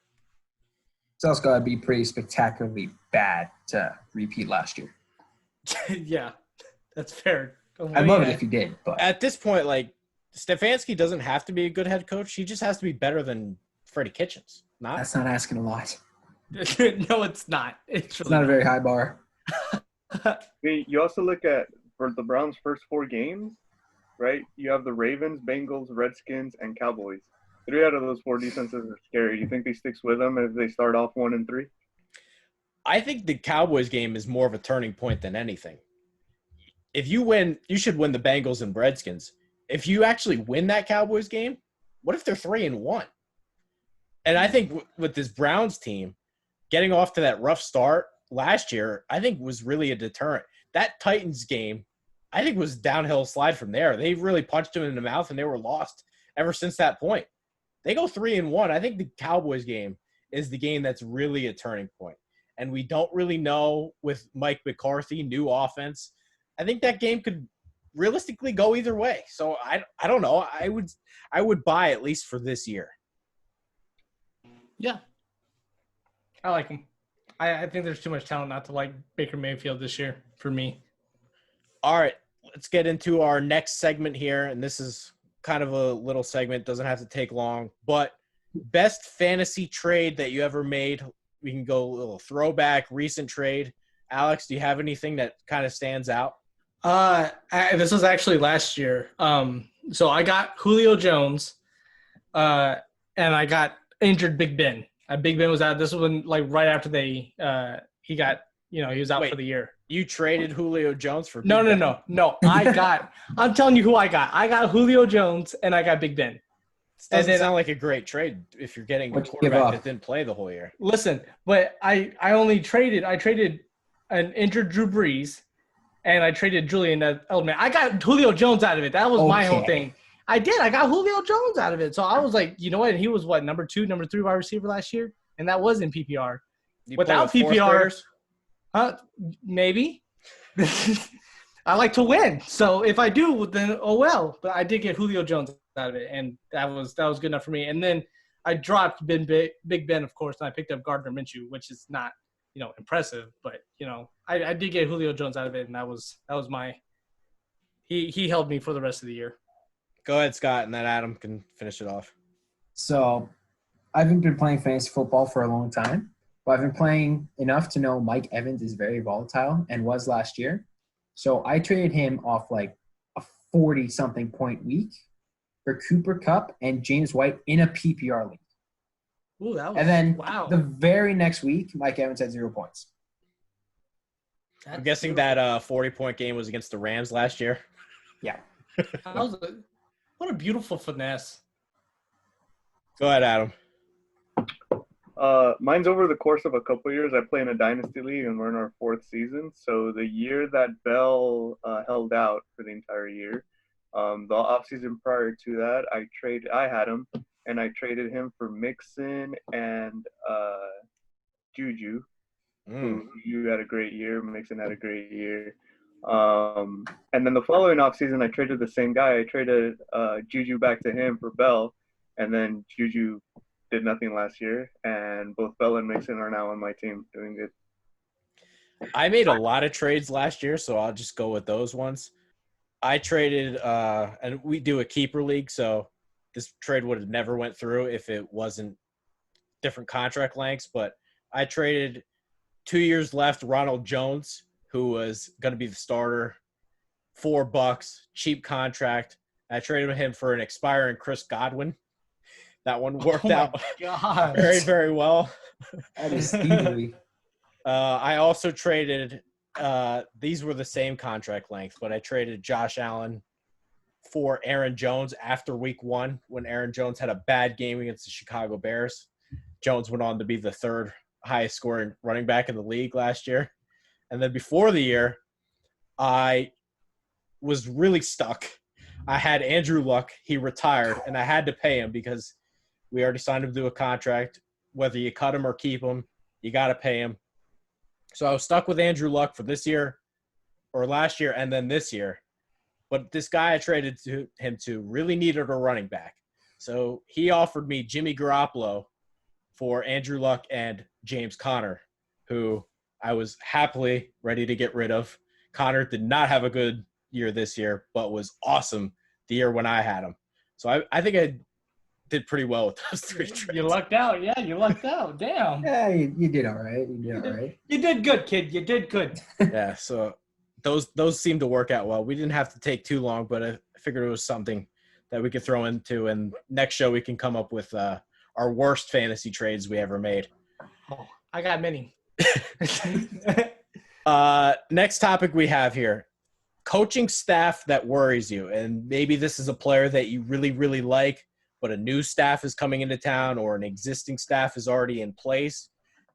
It's also got to be pretty spectacularly bad to repeat last year. Yeah, that's fair. I'd love it if he did, but at this point, like, Stefanski doesn't have to be a good head coach. He just has to be better than Freddie Kitchens. That's not asking a lot. No, it's not. It's not a very high bar. You also look at for the Browns' first 4 games, right? You have the Ravens, Bengals, Redskins, and Cowboys. 3 out of those 4 defenses are scary. You think he sticks with them if they start off 1-3? I think the Cowboys game is more of a turning point than anything. If you win, you should win the Bengals and Redskins. If you actually win that Cowboys game, what if they're 3-1? And I think with this Browns team, getting off to that rough start last year, I think was really a deterrent. That Titans game, I think was downhill slide from there. They really punched them in the mouth, and they were lost ever since that point. They go 3-1. I think the Cowboys game is the game that's really a turning point. And we don't really know with Mike McCarthy, new offense. I think that game could realistically go either way. So I don't know. I would buy at least for this year. Yeah. I like him. I think there's too much talent not to like Baker Mayfield this year for me. All right. Let's get into our next segment here. And this is kind of a little segment. Doesn't have to take long. But best fantasy trade that you ever made. We can go a little throwback, recent trade. Alex, do you have anything that kind of stands out? This was actually last year. So I got Julio Jones, and I got injured Big Ben. Big Ben was out. This was when, like, right after he was out for the year. You traded Julio Jones for Big No. Ben? I'm telling you who I got. I got Julio Jones, and I got Big Ben. Doesn't sound like a great trade if you're getting a quarterback that didn't play the whole year. Listen, but I traded an injured Drew Brees, and I traded Julian Edelman. I got Julio Jones out of it. That was my whole thing. I did. I got Julio Jones out of it. So I was like, you know what? He was number 2, number 3 wide receiver last year, and that was in PPR. Without PPR, maybe. I like to win. So if I do, then oh well. But I did get Julio Jones out of it, and that was good enough for me. And then I dropped Big Ben, of course, and I picked up Gardner Minshew, which is not, impressive, but I did get Julio Jones out of it, and that was my. He held me for the rest of the year. Go ahead, Scott, and then Adam can finish it off. So, I haven't been playing fantasy football for a long time, but I've been playing enough to know Mike Evans is very volatile and was last year. So I traded him off like a 40-something point week for Cooper Kupp and James White in a PPR league. Ooh, that was, and then wow. The very next week, Mike Evans had 0 points. I'm guessing that 40-point game was against the Rams last year. Yeah. What a beautiful finesse. Go ahead, Adam. Mine's over the course of a couple of years. I play in a dynasty league, and we're in our 4th season. So the year that Bell held out for the entire year, the offseason prior to that, I had him, and I traded him for Mixon and Juju. You had a great year. Mixon had a great year. And then the following offseason, I traded the same guy. I traded Juju back to him for Bell, and then Juju did nothing last year, and both Bell and Mixon are now on my team doing good. I made a lot of trades last year, so I'll just go with those ones. I traded, and we do a keeper league, so this trade would have never went through if it wasn't different contract lengths, but I traded 2 years left Ronald Jones, who was going to be the starter, $4, cheap contract. I traded him for an expiring Chris Godwin. That one worked out very, very well. That is steely. I also traded these were the same contract length, but I traded Josh Allen for Aaron Jones after week 1 when Aaron Jones had a bad game against the Chicago Bears. Jones went on to be the 3rd highest scoring running back in the league last year. And then before the year, I was really stuck. I had Andrew Luck. He retired, and I had to pay him because we already signed him to a contract. Whether you cut him or keep him, you got to pay him. So I was stuck with Andrew Luck for this year or last year and then this year. But this guy I traded him to really needed a running back. So he offered me Jimmy Garoppolo for Andrew Luck and James Conner, who I was happily ready to get rid of. Conner did not have a good year this year, but was awesome the year when I had him. So I think I did pretty well with those 3 trades. You lucked out. Yeah, you lucked out. Damn. Yeah, you did all right. You did good, kid. You did good. Yeah, so those seemed to work out well. We didn't have to take too long, but I figured it was something that we could throw into. And next show we can come up with our worst fantasy trades we ever made. Oh, I got many. Next topic we have here. Coaching staff that worries you. And maybe this is a player that you really, really like, but a new staff is coming into town or an existing staff is already in place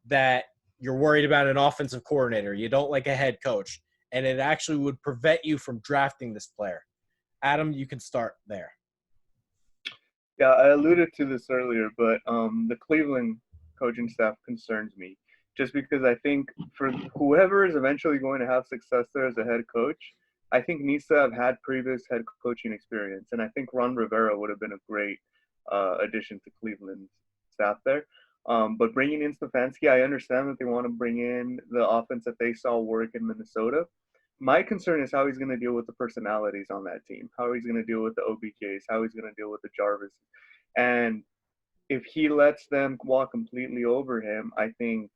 that you're worried about an offensive coordinator. You don't like a head coach. And it actually would prevent you from drafting this player. Adam, you can start there. Yeah, I alluded to this earlier, but the Cleveland coaching staff concerns me. Just because I think for whoever is eventually going to have success there as a head coach, I think needs to have had previous head coaching experience. And I think Ron Rivera would have been a great addition to Cleveland's staff there. But bringing in Stefanski, I understand that they want to bring in the offense that they saw work in Minnesota. My concern is how he's going to deal with the personalities on that team, how he's going to deal with the OBJs, how he's going to deal with the Jarvis. And if he lets them walk completely over him, I think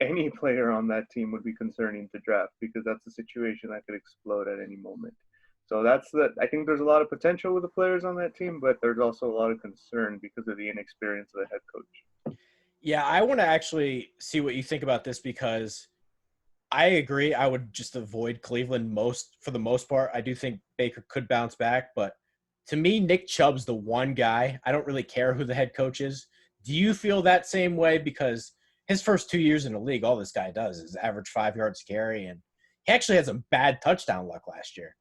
any player on that team would be concerning to draft because that's a situation that could explode at any moment. So I think there's a lot of potential with the players on that team, but there's also a lot of concern because of the inexperience of the head coach. Yeah, I want to actually see what you think about this because I agree. I would just avoid Cleveland for the most part. I do think Baker could bounce back, but to me, Nick Chubb's the one guy. I don't really care who the head coach is. Do you feel that same way? Because his first 2 years in the league, all this guy does is average 5 yards carry, and he actually had some bad touchdown luck last year.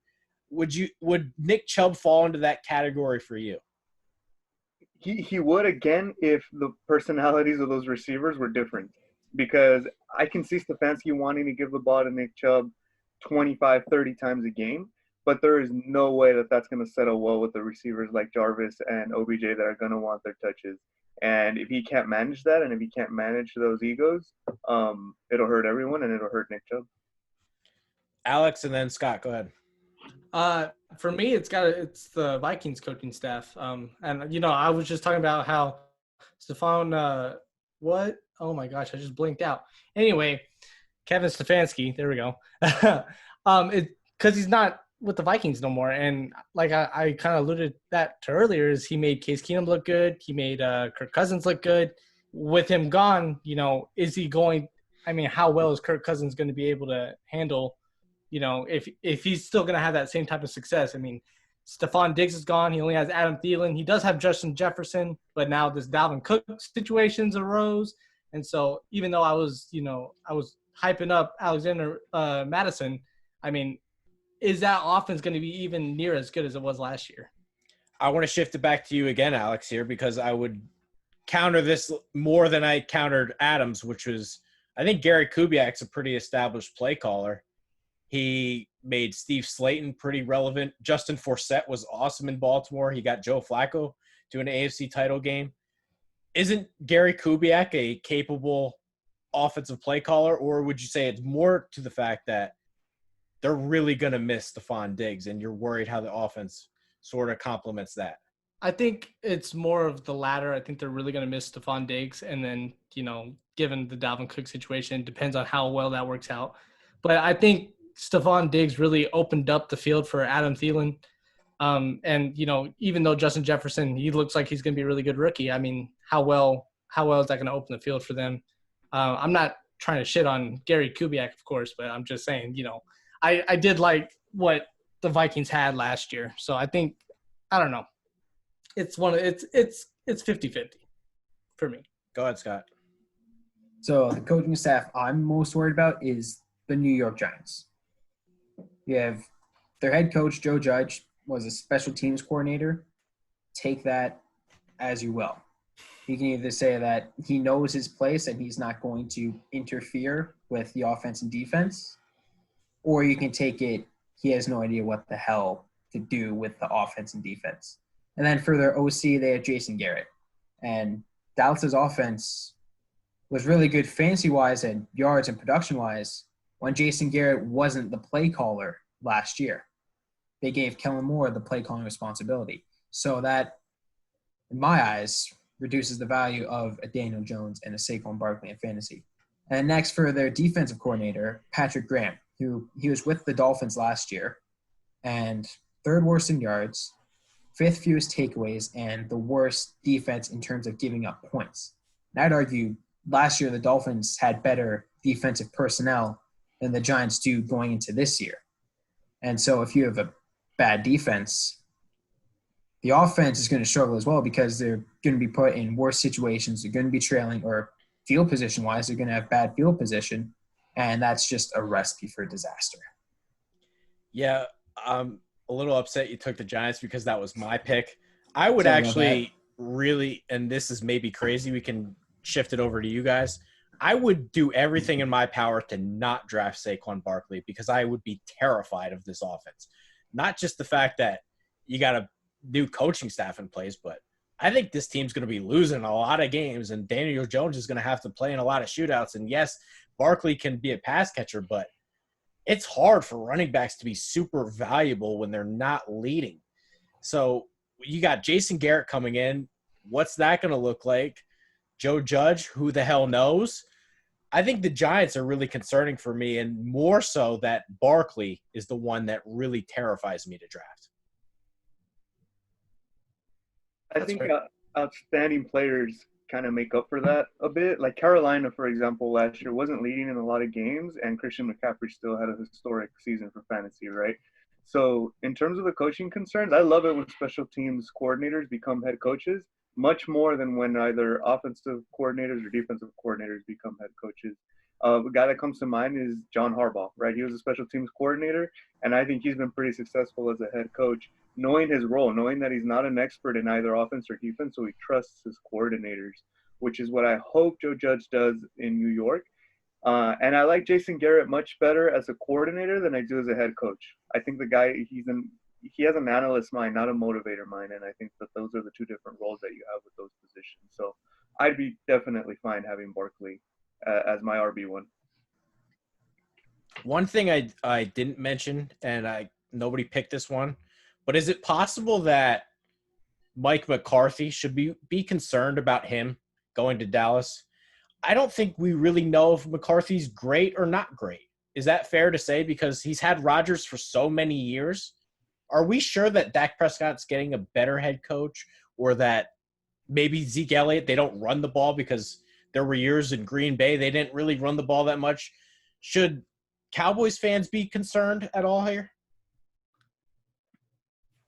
Would Nick Chubb fall into that category for you? He would, again, if the personalities of those receivers were different. Because I can see Stefanski wanting to give the ball to Nick Chubb 25, 30 times a game, but there is no way that that's going to settle well with the receivers like Jarvis and OBJ that are going to want their touches. And if he can't manage that and if he can't manage those egos, it'll hurt everyone and it'll hurt Nick Chubb. Alex and then Scott, go ahead. For me, it's the Vikings coaching staff. And I was just talking about how Stefan, what? Oh my gosh, I just blinked out. Anyway, Kevin Stefanski, there we go. Because he's not with the Vikings no more. And like I kind of alluded that to earlier, is he made Case Keenum look good. He made Kirk Cousins look good. With him gone, is he going – I mean, how well is Kirk Cousins going to be able to handle, if he's still going to have that same type of success? I mean, Stephon Diggs is gone. He only has Adam Thielen. He does have Justin Jefferson, but now this Dalvin Cook situations arose. And so even though I was hyping up Alexander Mattison, I mean, is that offense going to be even near as good as it was last year? I want to shift it back to you again, Alex, here, because I would counter this more than I countered Adams, which was I think Gary Kubiak's a pretty established play caller. He made Steve Slayton pretty relevant. Justin Forsett was awesome in Baltimore. He got Joe Flacco to an AFC title game. Isn't Gary Kubiak a capable offensive play caller, or would you say it's more to the fact that they're really going to miss Stephon Diggs and you're worried how the offense sort of complements that? I think it's more of the latter. I think they're really going to miss Stephon Diggs. And then, given the Dalvin Cook situation, it depends on how well that works out. But I think Stephon Diggs really opened up the field for Adam Thielen. And, even though Justin Jefferson, he looks like he's going to be a really good rookie. I mean, how well is that going to open the field for them? I'm not trying to shit on Gary Kubiak, of course, but I'm just saying, I did like what the Vikings had last year. So I think, I don't know. It's 50-50 for me. Go ahead, Scott. So the coaching staff I'm most worried about is the New York Giants. You have their head coach, Joe Judge, was a special teams coordinator. Take that as you will. You can either say that he knows his place and he's not going to interfere with the offense and defense, or you can take it he has no idea what the hell to do with the offense and defense. And then for their OC, they have Jason Garrett. And Dallas's offense was really good fantasy-wise and yards and production-wise when Jason Garrett wasn't the play caller last year. They gave Kellen Moore the play calling responsibility. So that, in my eyes, reduces the value of a Daniel Jones and a Saquon Barkley in fantasy. And next for their defensive coordinator, Patrick Graham, who he was with the Dolphins last year, and third worst in yards, fifth fewest takeaways, and the worst defense in terms of giving up points. And I'd argue last year the Dolphins had better defensive personnel than the Giants do going into this year. And so if you have a bad defense, the offense is going to struggle as well because they're going to be put in worse situations. They're going to be trailing, or field position-wise, they're going to have bad field position, and that's just a recipe for disaster. Yeah, I'm a little upset you took the Giants because that was my pick. I would actually really, and this is maybe crazy, we can shift it over to you guys. I would do everything in my power to not draft Saquon Barkley because I would be terrified of this offense. Not just the fact that you got a new coaching staff in place, but I think this team's going to be losing a lot of games, and Daniel Jones is going to have to play in a lot of shootouts. And yes, Barkley can be a pass catcher, but it's hard for running backs to be super valuable when they're not leading. So you got Jason Garrett coming in. What's that going to look like? Joe Judge, who the hell knows? I think the Giants are really concerning for me, and more so that Barkley is the one that really terrifies me to draft. I think outstanding players kind of make up for that a bit. Like Carolina, for example, last year wasn't leading in a lot of games, and Christian McCaffrey still had a historic season for fantasy, right? So in terms of the coaching concerns, I love it when special teams coordinators become head coaches, much more than when either offensive coordinators or defensive coordinators become head coaches. The guy that comes to mind is John Harbaugh, right? He was a special teams coordinator, and I think he's been pretty successful as a head coach, knowing his role, knowing that he's not an expert in either offense or defense, so he trusts his coordinators, which is what I hope Joe Judge does in New York. And I like Jason Garrett much better as a coordinator than I do as a head coach. I think the guy, he has an analyst mind, not a motivator mind, and I think that those are the two different roles that you have with those positions. So I'd be definitely fine having Barkley as my RB1. One thing I didn't mention, and nobody picked this one, but is it possible that Mike McCarthy should be concerned about him going to Dallas? I don't think we really know if McCarthy's great or not great. Is that fair to say? Because he's had Rodgers for so many years. Are we sure that Dak Prescott's getting a better head coach, or that maybe Zeke Elliott, they don't run the ball because there were years in Green Bay they didn't really run the ball that much? Should Cowboys fans be concerned at all here?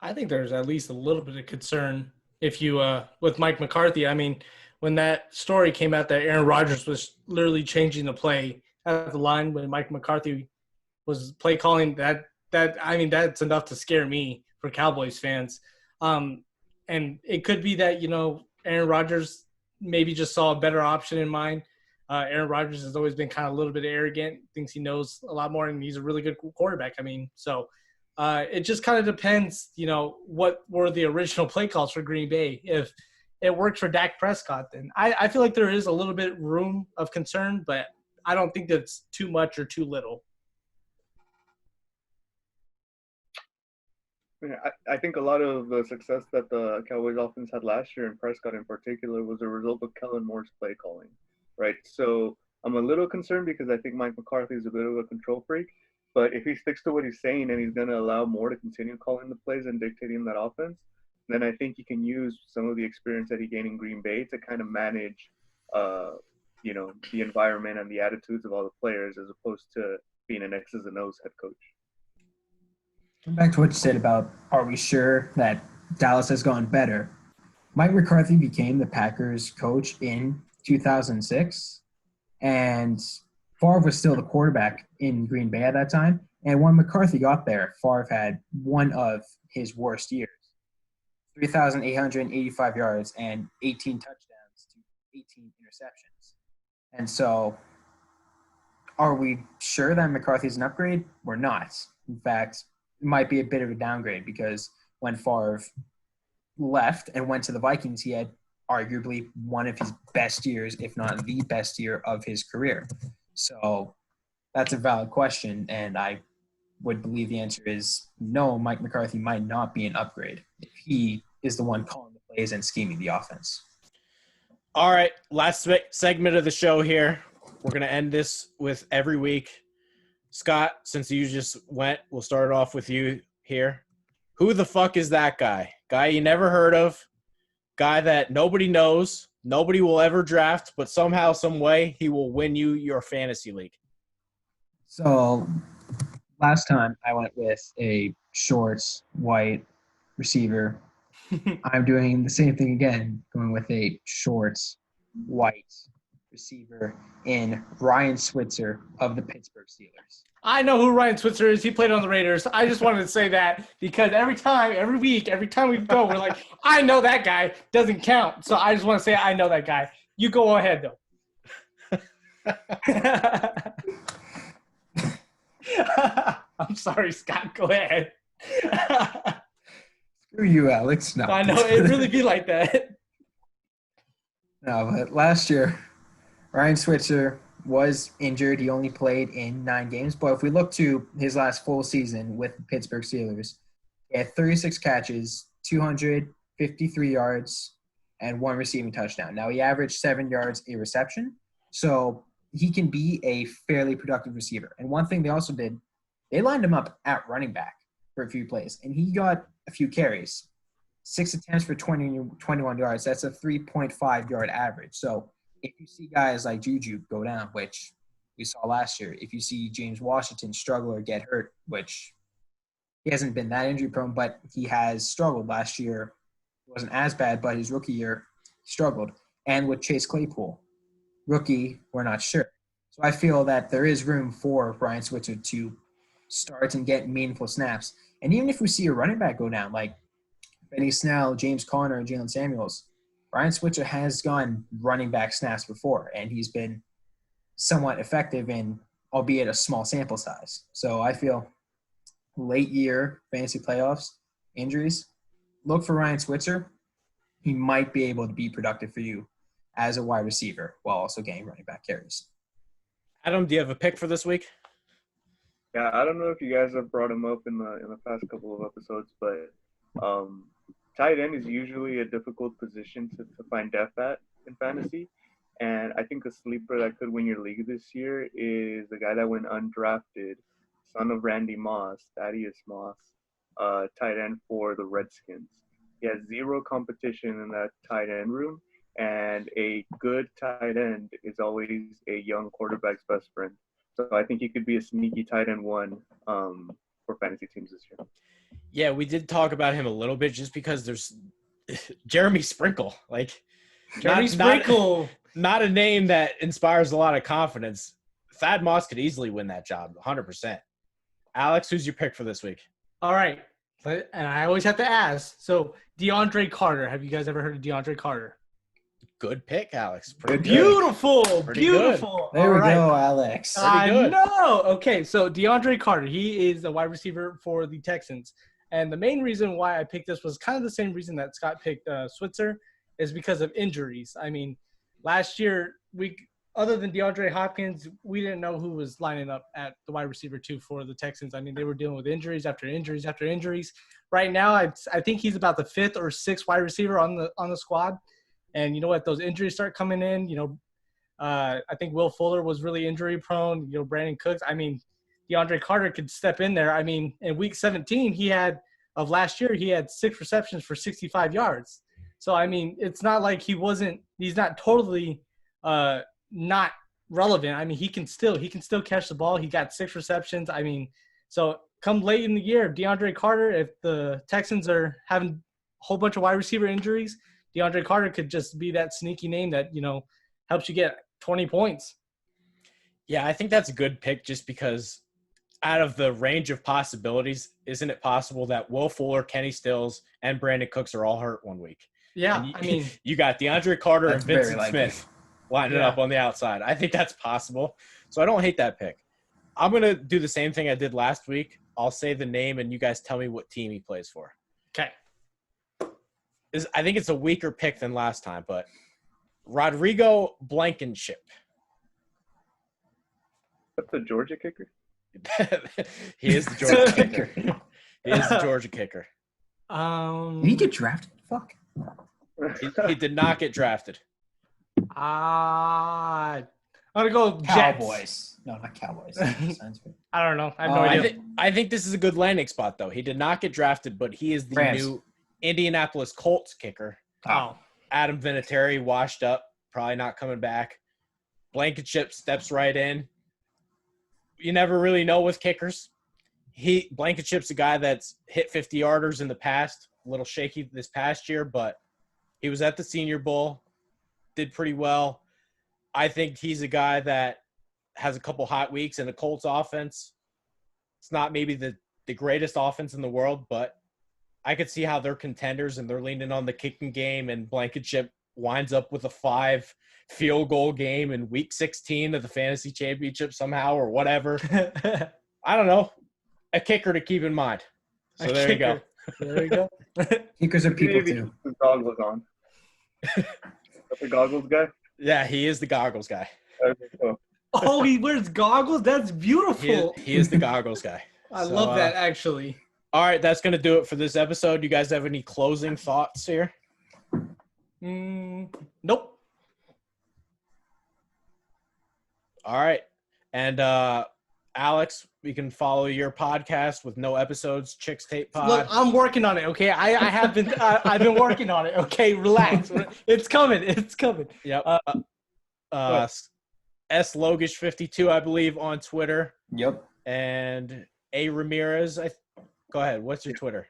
I think there's at least a little bit of concern if you with Mike McCarthy. I mean, when that story came out that Aaron Rodgers was literally changing the play at the line when Mike McCarthy was play calling, that's enough to scare me for Cowboys fans. And it could be that, Aaron Rodgers maybe just saw a better option in mind. Aaron Rodgers has always been kind of a little bit arrogant, thinks he knows a lot more, and he's a really good quarterback. It just kind of depends, what were the original play calls for Green Bay. If it worked for Dak Prescott, then I feel like there is a little bit room of concern, but I don't think that's too much or too little. I think a lot of the success that the Cowboys offense had last year, and Prescott in particular, was a result of Kellen Moore's play calling, right? So I'm a little concerned because I think Mike McCarthy is a bit of a control freak. But if he sticks to what he's saying and he's going to allow Moore to continue calling the plays and dictating that offense, then I think he can use some of the experience that he gained in Green Bay to kind of manage, the environment and the attitudes of all the players, as opposed to being an X's and O's head coach. Back to what you said about, are we sure that Dallas has gone better? Mike McCarthy became the Packers coach in 2006, and Favre was still the quarterback in Green Bay at that time. And when McCarthy got there, Favre had one of his worst years. 3,885 yards and 18 touchdowns to 18 interceptions. And so are we sure that McCarthy's an upgrade? We're not. In fact, it might be a bit of a downgrade because when Favre left and went to the Vikings, he had arguably one of his best years, if not the best year of his career. So that's a valid question, and I would believe the answer is no, Mike McCarthy might not be an upgrade if he is the one calling the plays and scheming the offense. All right, last segment of the show here. We're going to end this with every week. Scott, since you just went, we'll start it off with you here. Who the fuck is that guy? Guy you never heard of, guy that nobody knows, nobody will ever draft, but somehow, some way, he will win you your fantasy league. So last time I went with a shorts, white receiver. I'm doing the same thing again, going with a shorts, white receiver in Ryan Switzer of the Pittsburgh Steelers. I know who Ryan Switzer is. He played on the Raiders. I just wanted to say that because every week, every time we go, we're like, I know that guy. Doesn't count. So I just want to say I know that guy. You go ahead, though. I'm sorry, Scott. Go ahead. Screw you, Alex. No. I know. It'd really be like that. No, but last year, Ryan Switzer was injured. He only played in 9 games. But if we look to his last full season with the Pittsburgh Steelers, he had 36 catches, 253 yards, and 1 receiving touchdown. Now, he averaged 7 yards a reception. So he can be a fairly productive receiver. And one thing they also did, they lined him up at running back for a few plays. And he got a few carries. 6 attempts for 21 yards. That's a 3.5 yard average. So if you see guys like Juju go down, which we saw last year, if you see James Washington struggle or get hurt, which he hasn't been that injury prone, but he has struggled last year. It wasn't as bad, but his rookie year struggled. And with Chase Claypool, rookie, we're not sure. So I feel that there is room for Ryan Switzer to start and get meaningful snaps. And even if we see a running back go down, like Benny Snell, James Conner, and Jalen Samuels, Ryan Switzer has gone running back snaps before, and he's been somewhat effective in, albeit a small sample size. So I feel late year fantasy playoffs, injuries, look for Ryan Switzer. He might be able to be productive for you as a wide receiver while also getting running back carries. Adam, do you have a pick for this week? Yeah, I don't know if you guys have brought him up in the past couple of episodes, but tight end is usually a difficult position to find depth at in fantasy. And I think a sleeper that could win your league this year is the guy that went undrafted, son of Randy Moss, Thaddeus Moss, tight end for the Redskins. He has 0 competition in that tight end room, and a good tight end is always a young quarterback's best friend. So I think he could be a sneaky tight end one for fantasy teams this year. Yeah, we did talk about him a little bit just because there's Jeremy Sprinkle. Like, Jeremy Sprinkle. Not a name that inspires a lot of confidence. Thad Moss could easily win that job, 100%. Alex, who's your pick for this week? All right. And I always have to ask. So, Deandre Carter. Have you guys ever heard of Deandre Carter? Good pick, Alex. Beautiful. Pretty Beautiful. There we go, Alex. I know. Okay, so Deandre Carter, he is a wide receiver for the Texans. And the main reason why I picked this was kind of the same reason that Scott picked Switzer, is because of injuries. I mean, last year, other than DeAndre Hopkins, we didn't know who was lining up at the wide receiver 2 for the Texans. I mean, they were dealing with injuries after injuries after injuries. Right now, I think he's about the 5th or 6th wide receiver on the squad. And you know what? Those injuries start coming in. I think Will Fuller was really injury prone. Brandon Cooks. I mean, DeAndre Carter could step in there. I mean, in week 17 of last year, he had 6 receptions for 65 yards. So, I mean, it's not like he's not totally not relevant. I mean, he can still catch the ball. He got 6 receptions. I mean, so come late in the year, DeAndre Carter, if the Texans are having a whole bunch of wide receiver injuries, DeAndre Carter could just be that sneaky name that, helps you get 20 points. Yeah, I think that's a good pick just because out of the range of possibilities, isn't it possible that Will Fuller, Kenny Stills, and Brandon Cooks are all hurt one week? Yeah, You got DeAndre Carter and very Vincent likely. Smith lining up on the outside. I think that's possible. So I don't hate that pick. I'm going to do the same thing I did last week. I'll say the name, and you guys tell me what team he plays for. Okay. I think it's a weaker pick than last time, but Rodrigo Blankenship. That's the Georgia kicker? He is the Georgia kicker. He is the Georgia kicker. Did he get drafted? Fuck. He did not get drafted. I'm gonna go Jets. Cowboys. No, not Cowboys. I don't know. I have no idea. I think this is a good landing spot, though. He did not get drafted, but he is the new Indianapolis Colts kicker. Oh. Adam Vinatieri washed up, probably not coming back. Blankenship steps right in. You never really know with kickers. Blankenship's a guy that's hit 50-yarders in the past. A little shaky this past year, but he was at the Senior Bowl, did pretty well. I think he's a guy that has a couple hot weeks in the Colts offense. It's not maybe the greatest offense in the world, but I could see how they're contenders and they're leaning on the kicking game, and Blankenship winds up with a 5 field goal game in week 16 of the fantasy championship somehow or whatever. I don't know. A kicker to keep in mind. So there you go. There you go. Kickers are people Maybe too. the goggles on. That's the goggles guy? Yeah, he is the goggles guy. Oh, he wears goggles? That's beautiful. He is the goggles guy. I love that, actually. All right, that's going to do it for this episode. You guys have any closing thoughts here? Nope. All right. And Alex, we can follow your podcast with no episodes, Chicks Tape Pod. Look, I'm working on it, okay? I have been I've been working on it, okay? Relax. It's coming. It's coming. Yep. S Logush 52, I believe, on Twitter. Yep. And A Ramirez. Go ahead. What's your Twitter?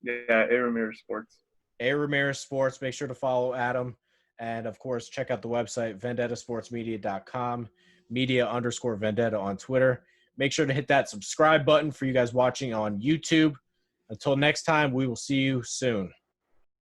Yeah, A Ramirez Sports. A Ramirez Sports. Make sure to follow Adam. And, of course, check out the website, vendettasportsmedia.com, media_vendetta on Twitter. Make sure to hit that subscribe button for you guys watching on YouTube. Until next time, we will see you soon.